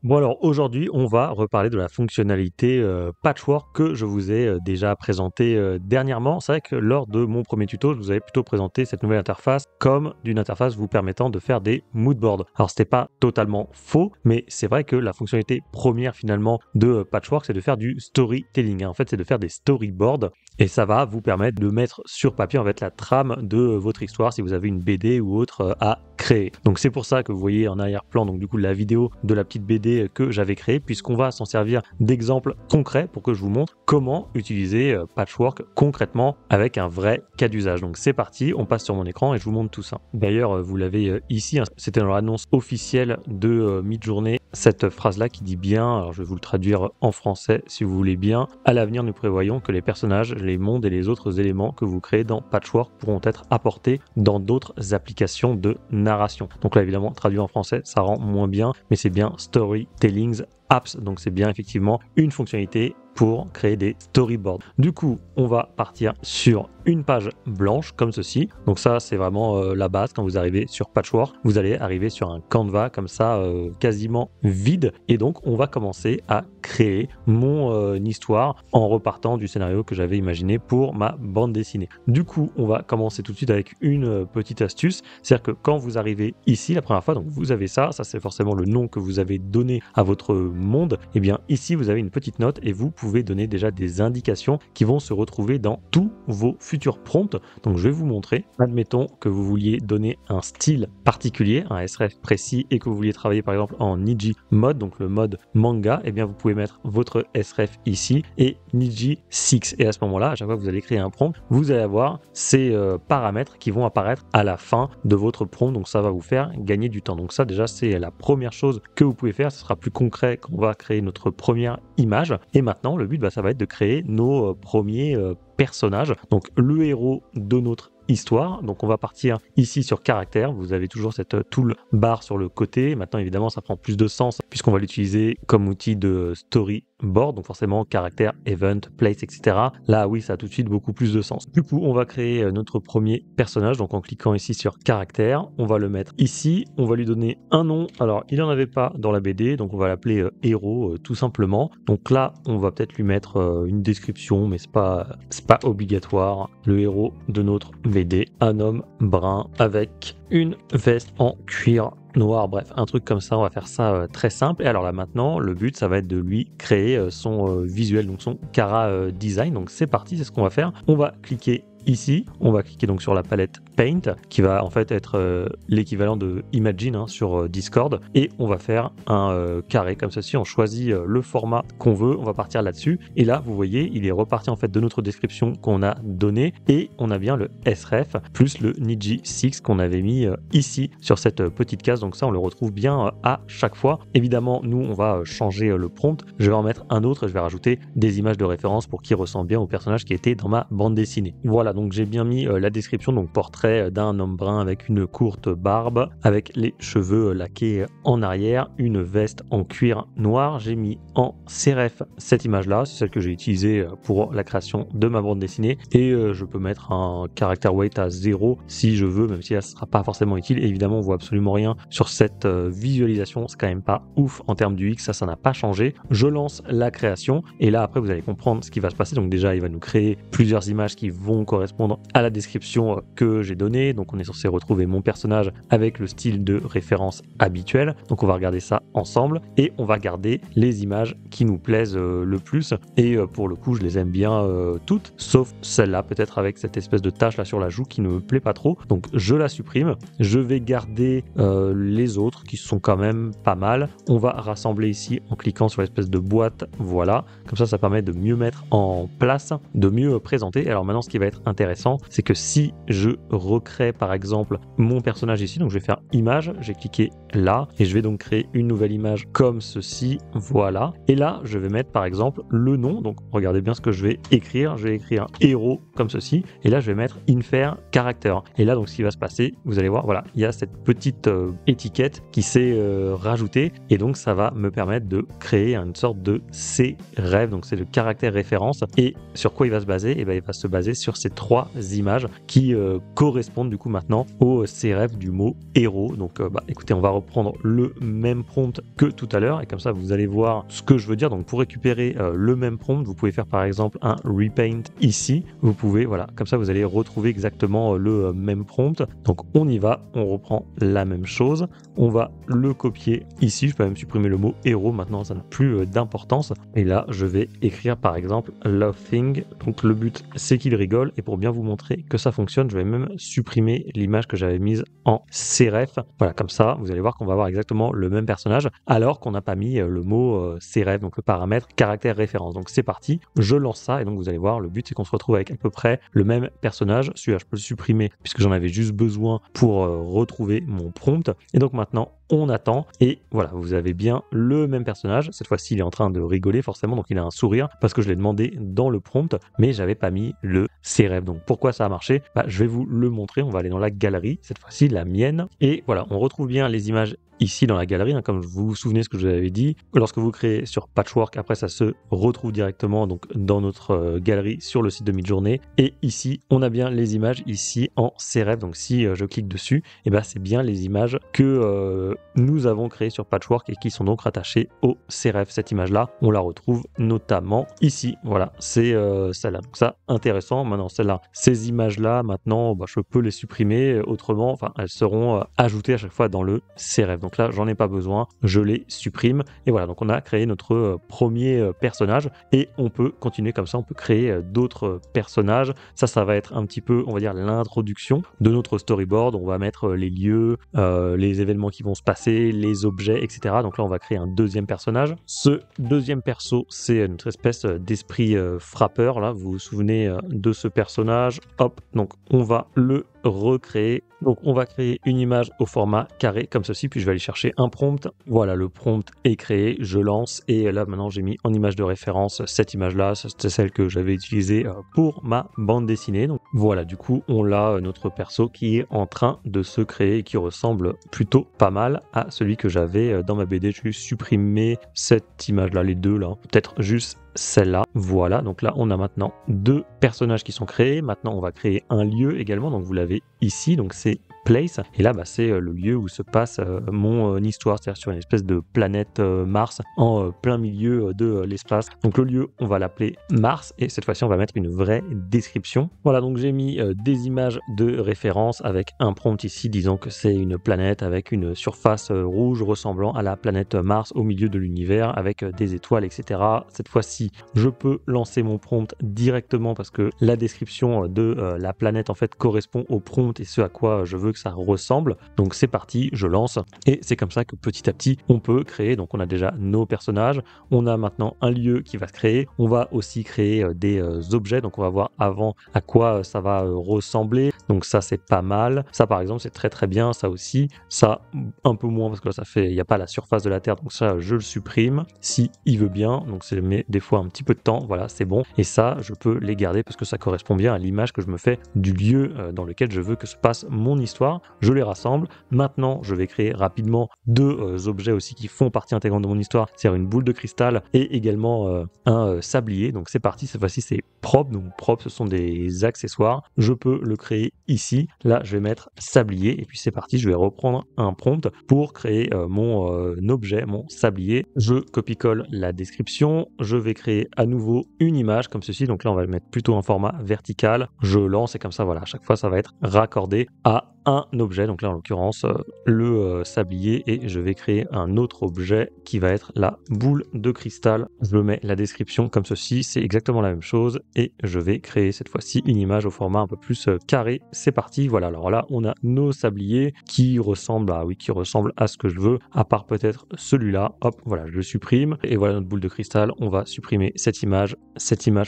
Bon alors aujourd'hui, on va reparler de la fonctionnalité Patchwork que je vous ai déjà présentée dernièrement. C'est vrai que lors de mon premier tuto, je vous avais plutôt présenté cette nouvelle interface comme d'une interface vous permettant de faire des moodboards. Alors c'était pas totalement faux, mais c'est vrai que la fonctionnalité première finalement de Patchwork, c'est de faire du storytelling. En fait, c'est de faire des storyboards et ça va vous permettre de mettre sur papier en fait la trame de votre histoire si vous avez une BD ou autre à créer. Donc c'est pour ça que vous voyez en arrière-plan donc du coup la vidéo de la petite BD que j'avais créée, puisqu'on va s'en servir d'exemple concret pour que je vous montre comment utiliser Patchwork concrètement avec un vrai cas d'usage. Donc c'est parti, on passe sur mon écran et je vous montre tout ça. D'ailleurs vous l'avez ici, hein, c'était dans l'annonce officielle de Midjourney, cette phrase-là qui dit bien, alors je vais vous le traduire en français si vous voulez bien: à l'avenir nous prévoyons que les personnages, les mondes et les autres éléments que vous créez dans Patchwork pourront être apportés dans d'autres applications de narration. Donc là évidemment traduit en français ça rend moins bien, mais c'est bien Storytellings Apps, donc c'est bien effectivement une fonctionnalité pour créer des storyboards. Du coup, on va partir sur une page blanche comme ceci. Donc ça, c'est vraiment la base. Quand vous arrivez sur Patchwork, vous allez arriver sur un Canva comme ça, quasiment vide. Et donc, on va commencer à créer mon histoire en repartant du scénario que j'avais imaginé pour ma bande dessinée. Du coup, on va commencer tout de suite avec une petite astuce. C'est-à-dire que quand vous arrivez ici la première fois, donc vous avez ça c'est forcément le nom que vous avez donné à votre monde. Et bien ici, vous avez une petite note et vous pouvez donner déjà des indications qui vont se retrouver dans tous vos futurs prompts. Donc je vais vous montrer. Admettons que vous vouliez donner un style particulier, un SRF précis, et que vous vouliez travailler par exemple en Niji mode, donc le mode manga. Et bien vous pouvez mettre votre SRF ici et Niji 6. Et à ce moment-là, à chaque fois que vous allez créer un prompt, vous allez avoir ces paramètres qui vont apparaître à la fin de votre prompt. Donc ça va vous faire gagner du temps. Donc ça déjà, c'est la première chose que vous pouvez faire. Ce sera plus concret quand on va créer notre première image. Et maintenant, le but, ça va être de créer nos premiers personnages. Donc le héros de notre histoire. Donc on va partir ici sur caractère. Vous avez toujours cette toolbar sur le côté. Maintenant évidemment ça prend plus de sens puisqu'on va l'utiliser comme outil de storyboard. Donc forcément caractère, event, place, etc. Là oui, ça a tout de suite beaucoup plus de sens. Du coup on va créer notre premier personnage. Donc en cliquant ici sur caractère, on va le mettre ici. On va lui donner un nom. Alors il n'en avait pas dans la BD, donc on va l'appeler héros tout simplement. Donc là on va peut-être lui mettre une description, mais c'est pas obligatoire. Le héros de notre BD, un homme brun avec une veste en cuir noir, bref, un truc comme ça. On va faire ça très simple. Et alors là maintenant, le but, ça va être de lui créer son visuel, donc son Cara design. Donc c'est parti, c'est ce qu'on va faire. On va cliquer ici, on va cliquer donc sur la palette Paint qui va en fait être l'équivalent de Imagine sur Discord, et on va faire un carré comme ceci. On choisit le format qu'on veut, on va partir là-dessus, et là vous voyez il est reparti en fait de notre description qu'on a donnée, et on a bien le SREF plus le Niji 6 qu'on avait mis ici sur cette petite case. Donc ça on le retrouve bien à chaque fois. Évidemment nous on va changer le prompt, je vais en mettre un autre, je vais rajouter des images de référence pour qu'il ressemble bien au personnage qui était dans ma bande dessinée. Voilà, donc j'ai bien mis la description, donc portrait d'un homme brun avec une courte barbe, avec les cheveux laqués en arrière, une veste en cuir noir. J'ai mis en CRF cette image-là, c'est celle que j'ai utilisée pour la création de ma bande dessinée, et je peux mettre un character weight à 0 si je veux, même si là ce sera pas forcément utile. Et évidemment on voit absolument rien sur cette visualisation, c'est quand même pas ouf en termes du X, ça n'a pas changé. Je lance la création, et là après vous allez comprendre ce qui va se passer. Donc déjà il va nous créer plusieurs images qui vont correspondre à la description que j'ai donnée. Donc on est censé retrouver mon personnage avec le style de référence habituel. Donc on va regarder ça ensemble et on va garder les images qui nous plaisent le plus. Et pour le coup je les aime bien toutes, sauf celle-là peut-être avec cette espèce de tache là sur la joue qui ne me plaît pas trop. Donc je la supprime. Je vais garder les autres qui sont quand même pas mal. On va rassembler ici en cliquant sur l'espèce de boîte. Voilà, comme ça permet de mieux mettre en place, de mieux présenter. Alors maintenant ce qui va être intéressant, c'est que si je recrée par exemple mon personnage ici, donc je vais faire image, j'ai cliqué là et je vais donc créer une nouvelle image comme ceci, voilà, et là je vais mettre par exemple le nom. Donc regardez bien ce que je vais écrire héros comme ceci, et là je vais mettre infer character, et là donc ce qui va se passer, vous allez voir, voilà, il y a cette petite étiquette qui s'est rajoutée, et donc ça va me permettre de créer une sorte de CREF, donc c'est le caractère référence. Et sur quoi il va se baser? Et ben il va se baser sur cette 3 images qui correspondent du coup maintenant au CRF du mot héros. Donc écoutez, on va reprendre le même prompt que tout à l'heure et comme ça vous allez voir ce que je veux dire. Donc pour récupérer le même prompt, vous pouvez faire par exemple un repaint ici. Vous pouvez, voilà, comme ça vous allez retrouver exactement le même prompt. Donc on y va, on reprend la même chose. On va le copier ici. Je peux même supprimer le mot héros. Maintenant, ça n'a plus d'importance. Et là, je vais écrire par exemple laughing. Donc le but, c'est qu'il rigole. Et pour bien vous montrer que ça fonctionne, je vais même supprimer l'image que j'avais mise en CRF. Voilà, comme ça, vous allez voir qu'on va avoir exactement le même personnage, alors qu'on n'a pas mis le mot CRF, donc le paramètre caractère référence. Donc c'est parti, je lance ça et donc vous allez voir, le but c'est qu'on se retrouve avec à peu près le même personnage. Celui-là, je peux le supprimer puisque j'en avais juste besoin pour retrouver mon prompt. Et donc maintenant, on attend et voilà, vous avez bien le même personnage. Cette fois-ci, il est en train de rigoler forcément, donc il a un sourire parce que je l'ai demandé dans le prompt, mais j'avais pas mis le CRF. Donc pourquoi ça a marché? Je vais vous le montrer. On va aller dans la galerie, cette fois-ci la mienne. Et voilà, on retrouve bien les images ici dans la galerie, comme vous vous souvenez ce que je vous avais dit. Lorsque vous créez sur Patchwork, après ça se retrouve directement donc dans notre galerie sur le site de Midjourney. Et ici, on a bien les images ici en CRF. Donc si je clique dessus, et c'est bien les images que nous avons créées sur Patchwork et qui sont donc rattachées au CRF. Cette image-là, on la retrouve notamment ici. Voilà, c'est celle-là. Donc ça, intéressant. Maintenant, celle-là, ces images-là, maintenant, je peux les supprimer. Autrement, elles seront ajoutées à chaque fois dans le CRF. Donc là, j'en ai pas besoin, je les supprime. Et voilà, donc on a créé notre premier personnage et on peut continuer comme ça, on peut créer d'autres personnages. Ça va être un petit peu, on va dire, l'introduction de notre storyboard. On va mettre les lieux, les événements qui vont se passer, les objets, etc. Donc là, on va créer un deuxième personnage. Ce deuxième perso, c'est notre espèce d'esprit frappeur. Là, vous vous souvenez de ce personnage. Hop, donc on va le recréer. Donc on va créer une image au format carré comme ceci, puis je vais aller chercher un prompt. Voilà, le prompt est créé, je lance et là maintenant j'ai mis en image de référence cette image-là, c'est celle que j'avais utilisée pour ma bande dessinée. Donc voilà, du coup on a notre perso qui est en train de se créer et qui ressemble plutôt pas mal à celui que j'avais dans ma BD. Je vais supprimer cette image-là, les deux là, peut-être juste celle-là. Voilà, donc là on a maintenant deux personnages qui sont créés. Maintenant on va créer un lieu également, donc vous l'avez ici, donc c'est place, et là c'est le lieu où se passe mon histoire, c'est-à-dire sur une espèce de planète Mars en plein milieu de l'espace. Donc le lieu, on va l'appeler Mars et cette fois-ci on va mettre une vraie description. Voilà, donc j'ai mis des images de référence avec un prompt ici disant que c'est une planète avec une surface rouge ressemblant à la planète Mars au milieu de l'univers avec des étoiles, etc. Cette fois-ci je peux lancer mon prompt directement parce que la description de la planète en fait correspond au prompt et ce à quoi je veux que ça ressemble. Donc c'est parti, je lance et c'est comme ça que petit à petit on peut créer. Donc on a déjà nos personnages, on a maintenant un lieu qui va se créer, on va aussi créer des objets. Donc on va voir avant à quoi ça va ressembler. Donc ça c'est pas mal, ça par exemple c'est très très bien, ça aussi, ça un peu moins parce que là ça fait, il n'y a pas la surface de la Terre, donc ça je le supprime si il veut bien. Donc c'est met des fois un petit peu de temps, voilà c'est bon, et ça je peux les garder parce que ça correspond bien à l'image que je me fais du lieu dans lequel je veux que se passe mon histoire. Je les rassemble. Maintenant, je vais créer rapidement deux objets aussi qui font partie intégrante de mon histoire, c'est-à-dire une boule de cristal et également un sablier. Donc c'est parti, cette fois-ci c'est propre. Donc propre, ce sont des accessoires. Je peux le créer ici. Là, je vais mettre sablier et puis c'est parti. Je vais reprendre un prompt pour créer mon objet, mon sablier. Je copie-colle la description. Je vais créer à nouveau une image comme ceci. Donc là, on va le mettre plutôt en format vertical. Je lance et comme ça, voilà, à chaque fois, ça va être raccordé à un objet, donc là en l'occurrence le sablier, et je vais créer un autre objet qui va être la boule de cristal. Je mets la description comme ceci, c'est exactement la même chose et je vais créer cette fois-ci une image au format un peu plus carré. C'est parti, voilà, alors là on a nos sabliers qui ressemblent à ce que je veux, à part peut-être celui-là. Hop, voilà, je le supprime et voilà notre boule de cristal. On va supprimer cette image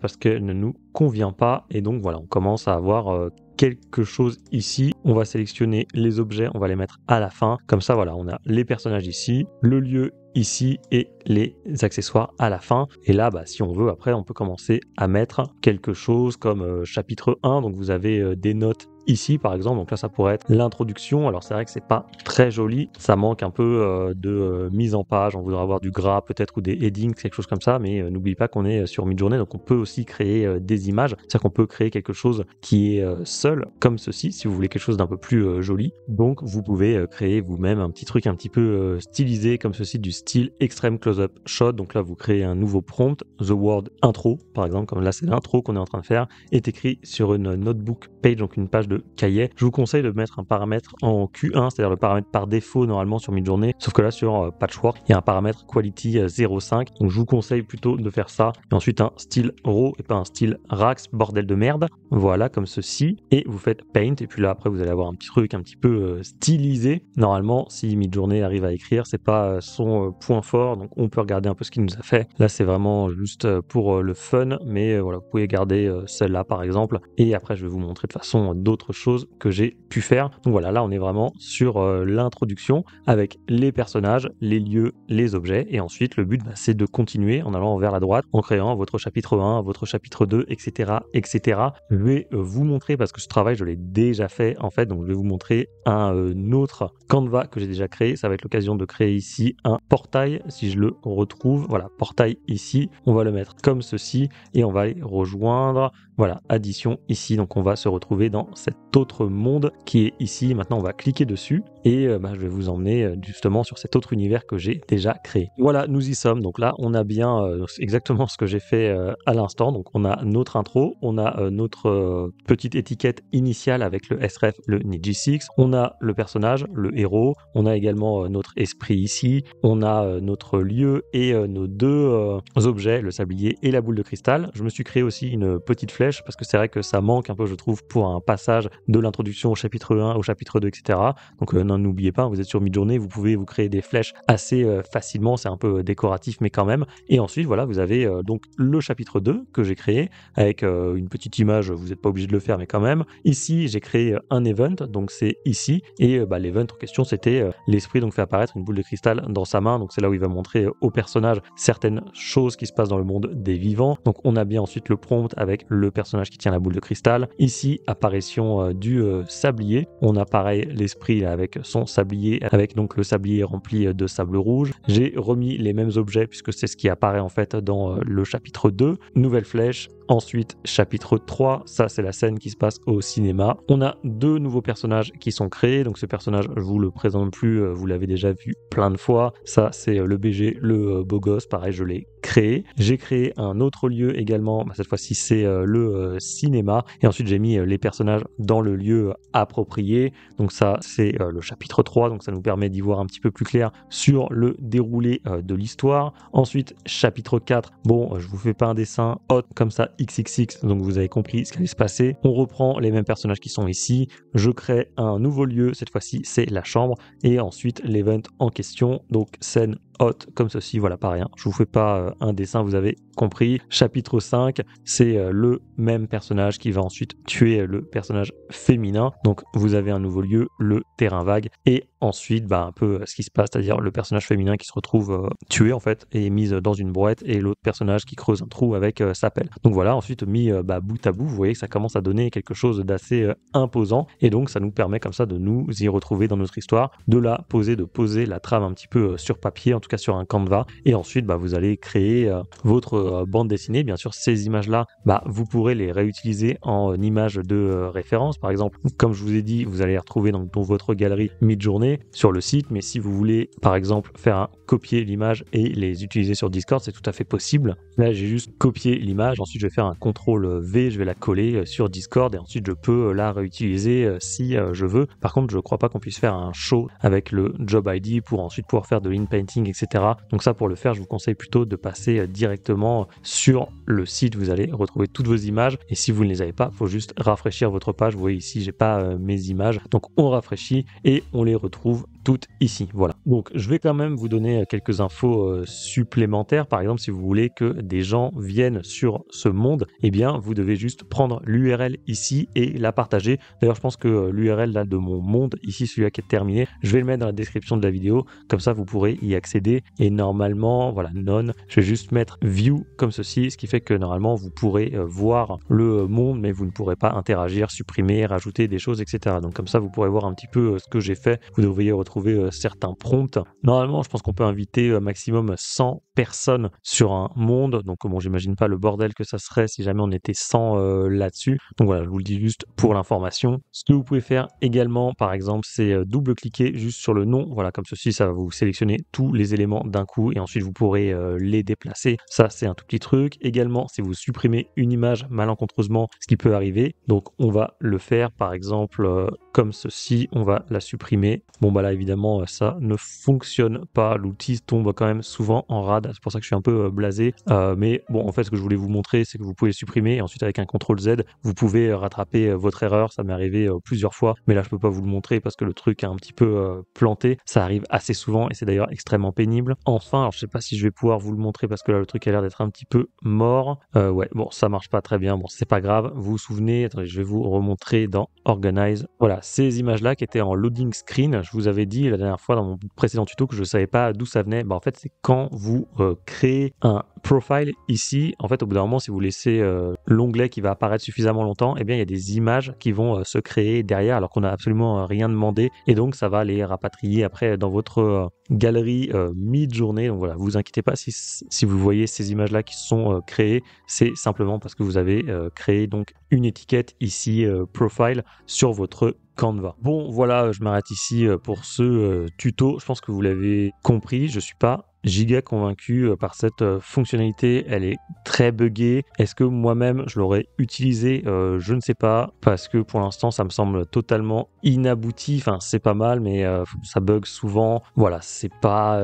parce qu'elle ne nous convient pas et donc voilà, on commence à avoir quelque chose ici. On va sélectionner les objets, on va les mettre à la fin. Comme ça, voilà, on a les personnages ici, le lieu ici et les accessoires à la fin. Et là, si on veut, après, on peut commencer à mettre quelque chose comme chapitre 1. Donc, vous avez des notes ici par exemple. Donc là ça pourrait être l'introduction. Alors c'est vrai que c'est pas très joli, ça manque un peu de mise en page, on voudrait avoir du gras peut-être ou des headings, quelque chose comme ça, mais n'oubliez pas qu'on est sur Midjourney, donc on peut aussi créer des images, c'est-à-dire qu'on peut créer quelque chose qui est seul comme ceci si vous voulez quelque chose d'un peu plus joli. Donc vous pouvez créer vous-même un petit truc un petit peu stylisé comme ceci, du style extreme close-up shot. Donc là vous créez un nouveau prompt, the word intro par exemple, comme là c'est l'intro qu'on est en train de faire, est écrit sur une notebook page, donc une page de cahier. Je vous conseille de mettre un paramètre en Q1, c'est-à-dire le paramètre par défaut normalement sur Midjourney, sauf que là sur Patchwork il y a un paramètre quality 0.5, donc je vous conseille plutôt de faire ça, et ensuite un style raw et pas un style rax bordel de merde, voilà comme ceci, et vous faites paint, et puis là après vous allez avoir un petit truc un petit peu stylisé. Normalement si Midjourney arrive à écrire, c'est pas son point fort, donc on peut regarder un peu ce qu'il nous a fait. Là c'est vraiment juste pour le fun, mais voilà, vous pouvez garder celle-là par exemple, et après je vais vous montrer de toute façon d'autres choses que j'ai pu faire. Donc voilà, là on est vraiment sur l'introduction avec les personnages, les lieux, les objets, et ensuite le but c'est de continuer en allant vers la droite, en créant votre chapitre 1, votre chapitre 2, etc. etc. Je vais vous montrer, parce que ce travail je l'ai déjà fait en fait, donc je vais vous montrer un autre Canva que j'ai déjà créé. Ça va être l'occasion de créer ici un portail, si je le retrouve, voilà, portail ici, on va le mettre comme ceci, et on va aller rejoindre, voilà, addition ici, donc on va se retrouver dans cet autre monde qui est ici. Maintenant on va cliquer dessus, et je vais vous emmener justement sur cet autre univers que j'ai déjà créé. Voilà, nous y sommes, donc là on a bien exactement ce que j'ai fait à l'instant. Donc on a notre intro, on a notre petite étiquette initiale avec le sref, le Niji6, on a le personnage, le héros, on a également notre esprit ici, on a notre lieu et nos deux objets, le sablier et la boule de cristal. Je me suis créé aussi une petite flèche parce que c'est vrai que ça manque un peu, je trouve, pour un passage de l'introduction au chapitre 1, au chapitre 2, etc. Donc n'oubliez pas, vous êtes sur Midjourney, vous pouvez vous créer des flèches assez facilement, c'est un peu décoratif mais quand même. Et ensuite voilà, vous avez donc le chapitre 2 que j'ai créé avec une petite image, vous n'êtes pas obligé de le faire mais quand même. Ici j'ai créé un event, donc c'est ici, et l'event en question c'était l'esprit donc fait apparaître une boule de cristal dans sa main, donc c'est là où il va montrer au personnage certaines choses qui se passent dans le monde des vivants. Donc on a bien ensuite le prompt avec le personnage qui tient la boule de cristal. Ici apparition du sablier, on a pareil l'esprit avec son sablier, avec donc le sablier rempli de sable rouge. J'ai remis les mêmes objets puisque c'est ce qui apparaît en fait dans le chapitre 2. Nouvelle flèche. Ensuite, chapitre 3, ça c'est la scène qui se passe au cinéma. On a deux nouveaux personnages qui sont créés. Donc ce personnage, je vous le présente plus, vous l'avez déjà vu plein de fois. Ça c'est le BG, le beau gosse, pareil je l'ai créé. J'ai créé un autre lieu également, cette fois-ci c'est le cinéma. Et ensuite j'ai mis les personnages dans le lieu approprié. Donc ça c'est le chapitre 3, donc ça nous permet d'y voir un petit peu plus clair sur le déroulé de l'histoire. Ensuite, chapitre 4, bon je vous fais pas un dessin hot comme ça XXX, donc vous avez compris ce qui allait se passer. On reprend les mêmes personnages qui sont ici, je crée un nouveau lieu, cette fois-ci c'est la chambre, et ensuite l'event en question, donc scène hot comme ceci, voilà pareil, je vous fais pas un dessin, vous avez compris. Chapitre 5, c'est le même personnage qui va ensuite tuer le personnage féminin, donc vous avez un nouveau lieu, le terrain vague, et ensuite un peu ce qui se passe, c'est-à-dire le personnage féminin qui se retrouve tué en fait et mise dans une brouette, et l'autre personnage qui creuse un trou avec sa pelle. Donc voilà, ensuite mis bout à bout, vous voyez que ça commence à donner quelque chose d'assez imposant, et donc ça nous permet comme ça de nous y retrouver dans notre histoire, de poser la trame un petit peu sur papier, en tout cas sur un Canva, et ensuite vous allez créer votre bande dessinée. Bien sûr ces images là vous pourrez les réutiliser en images de référence, par exemple comme je vous ai dit, vous allez les retrouver dans votre galerie Midjourney sur le site, mais si vous voulez par exemple faire copier l'image et les utiliser sur Discord, c'est tout à fait possible. Là j'ai juste copié l'image, ensuite je vais faire un CTRL V, je vais la coller sur Discord, et ensuite je peux la réutiliser si je veux. Par contre je crois pas qu'on puisse faire un show avec le job ID pour ensuite pouvoir faire de l'inpainting, etc. Donc ça, pour le faire, je vous conseille plutôt de passer directement sur le site. Vous allez retrouver toutes vos images, et si vous ne les avez pas, il faut juste rafraîchir votre page. Vous voyez ici j'ai pas mes images, donc on rafraîchit et on les retrouve toutes ici. Voilà. Donc, je vais quand même vous donner quelques infos supplémentaires. Par exemple, si vous voulez que des gens viennent sur ce monde, eh bien, vous devez juste prendre l'URL ici et la partager. D'ailleurs, je pense que l'URL là de mon monde, ici, celui-là qui est terminé, je vais le mettre dans la description de la vidéo. Comme ça, vous pourrez y accéder. Et normalement, voilà, none. Je vais juste mettre view comme ceci, ce qui fait que normalement, vous pourrez voir le monde, mais vous ne pourrez pas interagir, supprimer, rajouter des choses, etc. Donc comme ça, vous pourrez voir un petit peu ce que j'ai fait. Vous devriez retrouver certains prompts. Normalement, je pense qu'on peut inviter maximum 100 personnes sur un monde. Donc bon, j'imagine pas le bordel que ça serait si jamais on était 100 là-dessus. Donc voilà, je vous le dis juste pour l'information. Ce que vous pouvez faire également, par exemple, c'est double-cliquer juste sur le nom. Voilà, comme ceci, ça va vous sélectionner tous les éléments d'un coup et ensuite vous pourrez les déplacer. Ça, c'est un tout petit truc. Également, si vous supprimez une image malencontreusement, ce qui peut arriver. Donc, on va le faire, par exemple, comme ceci. On va la supprimer. Bon, bah là, évidemment, ça ne fonctionne pas. L'outil tombe quand même souvent en rade. C'est pour ça que je suis un peu blasé. Mais bon, en fait, ce que je voulais vous montrer, c'est que vous pouvez supprimer. Et ensuite, avec un CTRL Z, vous pouvez rattraper votre erreur. Ça m'est arrivé plusieurs fois. Mais là, je peux pas vous le montrer parce que le truc est un petit peu planté. Ça arrive assez souvent et c'est d'ailleurs extrêmement pénible. Enfin, alors je sais pas si je vais pouvoir vous le montrer parce que là, le truc a l'air d'être un petit peu mort. Ouais, bon, ça marche pas très bien. Bon, c'est pas grave. Vous vous souvenez, attendez, je vais vous remontrer dans Organize. Voilà, ces images-là qui étaient en loading screen. Je vous avais dit la dernière fois dans mon précédent tuto que je savais pas d'où ça venait. Bah, en fait, c'est quand vous créez un profile ici. En fait, au bout d'un moment, si vous laissez l'onglet qui va apparaître suffisamment longtemps, eh bien, il y a des images qui vont se créer derrière alors qu'on n'a absolument rien demandé. Et donc, ça va les rapatrier après dans votre galerie mid-journée. Donc voilà, vous inquiétez pas si vous voyez ces images-là qui sont créées, c'est simplement parce que vous avez créé donc une étiquette ici profile sur votre Canva. Bon, voilà, je m'arrête ici pour ce tuto. Je pense que vous l'avez compris. Je suis pas giga convaincu par cette fonctionnalité. Elle est très buggée. Est-ce que moi-même je l'aurais utilisé? Je ne sais pas, parce que pour l'instant ça me semble totalement inabouti. Enfin, c'est pas mal, mais ça bug souvent. Voilà, c'est pas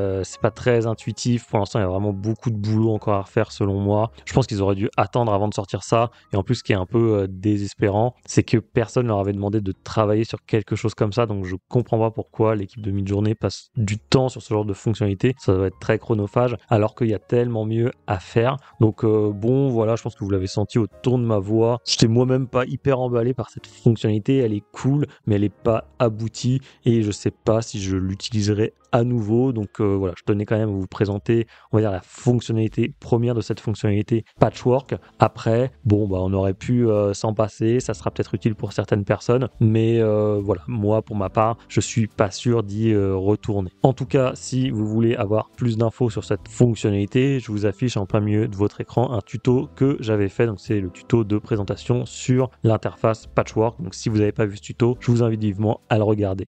très intuitif. Pour l'instant, il y a vraiment beaucoup de boulot encore à refaire selon moi. Je pense qu'ils auraient dû attendre avant de sortir ça. Et en plus, ce qui est un peu désespérant, c'est que personne leur avait demandé de travailler sur quelque chose comme ça. Donc je comprends pas pourquoi l'équipe de Midjourney passe du temps sur ce genre de fonctionnalité. Ça doit être très chronophage, alors qu'il y a tellement mieux à faire. Donc bon, voilà, je pense que vous l'avez senti au ton de ma voix. Je n'étais moi-même pas hyper emballé par cette fonctionnalité. Elle est cool, mais elle est pas aboutie et je sais pas si je l'utiliserai à nouveau. Donc voilà, je tenais quand même à vous présenter, on va dire, la fonctionnalité première de cette fonctionnalité Patchwork. Après, bon, bah, on aurait pu s'en passer. Ça sera peut-être utile pour certaines personnes, mais voilà, moi, pour ma part, je suis pas sûr d'y retourner. En tout cas, si vous voulez avoir plus d'infos sur cette fonctionnalité, je vous affiche en plein milieu de votre écran un tuto que j'avais fait. Donc c'est le tuto de présentation sur l'interface Patchwork. Donc si vous n'avez pas vu ce tuto, je vous invite vivement à le regarder.